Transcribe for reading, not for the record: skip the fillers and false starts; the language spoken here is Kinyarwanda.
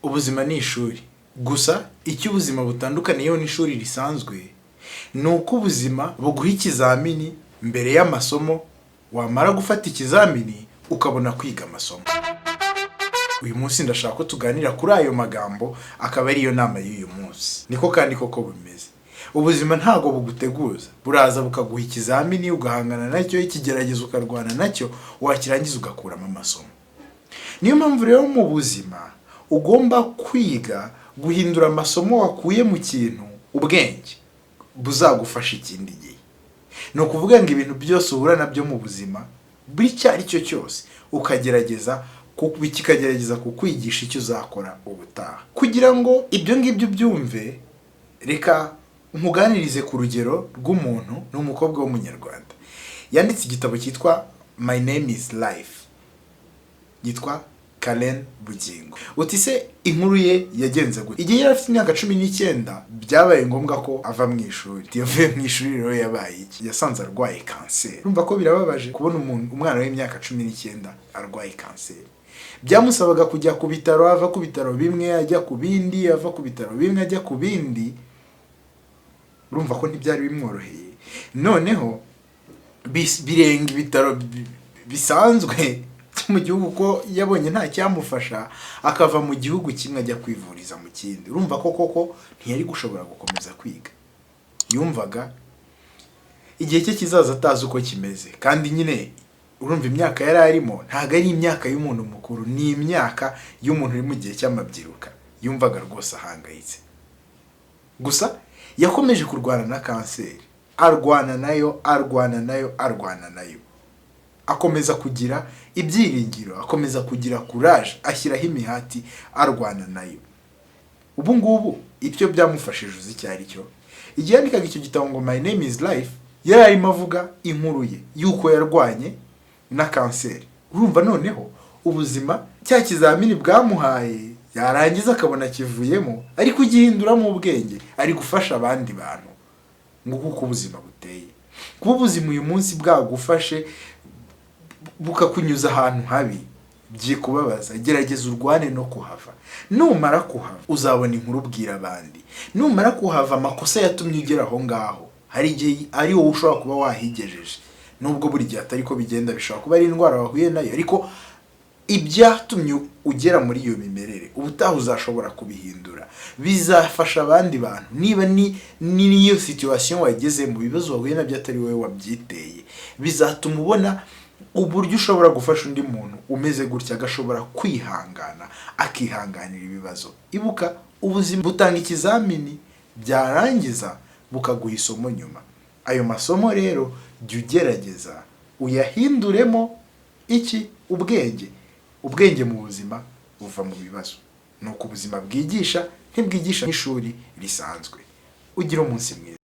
Ubuzima ni ishuri. Gusa icyo ubuzima butandukaniyeho n'ishuri risanzwe ni uko ubuzima buguha ikizamini mbere y'amasomo, wamara gufata ikizamini ukabona kwiga amasomo. Uyu munsi ndashaka ko tuganira kuri ayo magambo, akaba ariyo nama y'uyu munsi. Niko kandi koko bimeze. Ubuzima ntago buguteguza, buraza bukaguha ikizamini ugahangana nacyo, ikigeragezo ukarwana nacyo, wakirangiza ugakuramo amasomo. Niyo mpamvu rero mu buzima ugomba kwiga guhindura amasomo wakuye mu kintu ubwenge buzagufasha ikindi gihe. No kuvuga ngo ibintu byose uhura nabyo mu buzima buri cyari cyo cyose ukagerageza kikagerageza kukwigisha icyo uzakora ubutaha. Kugira ngo ibyo ngibyo byumve, reka nkuganirize ku rugero rw'umuntu n'umukobwa w'umunyarwanda yanditse igitabo cyitwa My Name is Life, yitwa Karen Bugingo. Uti se inkuru ye yagenze gute? Igihe yari afite imyaka 19 byabaye ngombwa ko ava mu ishuri. Yavuye mu ishuri rero yabaye iki? Yasanze arwaye kanseri. Urumva ko birababaje kubona umwana w'imyaka 19 arwaye kanseri. Byamusabaga kujya ku bitaro, ava ku bitaro bimwe ajya ku bindi, ava ku bitaro bimwe ajya ku bindi. Urumva ko ntibyari bimworoheye. Noneho birenga ibitaro bisanzwe mu gihugu ko yabonye nta cyamufasha, akava mu gihugu kimwe ajya kwivuriza mu kindi. Urumva ko koko ntiyari gushobora gukomeza kwiga. Yumvaga igihe cye kizaza atazi uko kimeze, kandi nyine urumva imyaka yari arimo ntago ari imyaka y'umuntu mukuru, ni imyaka y'umuntu uri mu gihe cy'amabyiruka. Yumvaga rwose ahangayitse. Gusa yakomeje kurwana na kanseri, arwana nayo. Akomeza kugira ibyiringiro, akomeza kugira courage, ashyiraho imihati, arwana nayo. Ubu ngubu ibyo byamufashije uzi cyari cyo. Igihe yandikaga icyo gitabo ngo My Name is Life, yari arimo avuga inkuru ye yuko yarwanye na kanseri. Urumva noneho ubuzima cya kizamini bwamuhaye yarangiza akabona kivuyemo, ari kugihinduramo ubwenge, ari gufasha abandi bantu. Nguko uko ubuzima buteye. Kuba ubuzima uyu munsi bwagufashe bukakunyuza ahantu habi, byikubabaza, gerageza urwane no kuhava. Numara kuhava uzabona inkuru ubwira abandi. Numara kuhava amakosa yatumye ugera aho ngaho, hari igihe ari wowe ushobora kuba wahigejeje. Nubwo buri gihe atari ko bigenda, bishobora kuba ari indwara wahuye nayo, ariko ibyatumye ugera muri iyo mimerere ubutaha uzashobora kubihindura, bizafasha abandi bantu. Niba niyo situation wageze mu bibazo wahuye nabyo atari wowe wabyiteye, bizatuma ubona uburyo ushobora gufasha undi muntu umeze gutya, agashobora kwihangana, akihanganira ibibazo. Ibuka, ubuzima butanga ikizamini, byarangiza bukaguha isomo nyuma. Ayo masomo rero jya ugerageza uyahinduremo iki? Ubwenge mu buzima buva mu bibazo. Nuko ubuzima bwigisha, ntibwigisha nk'ishuri risanzwe. Ugira umunsi mwiza.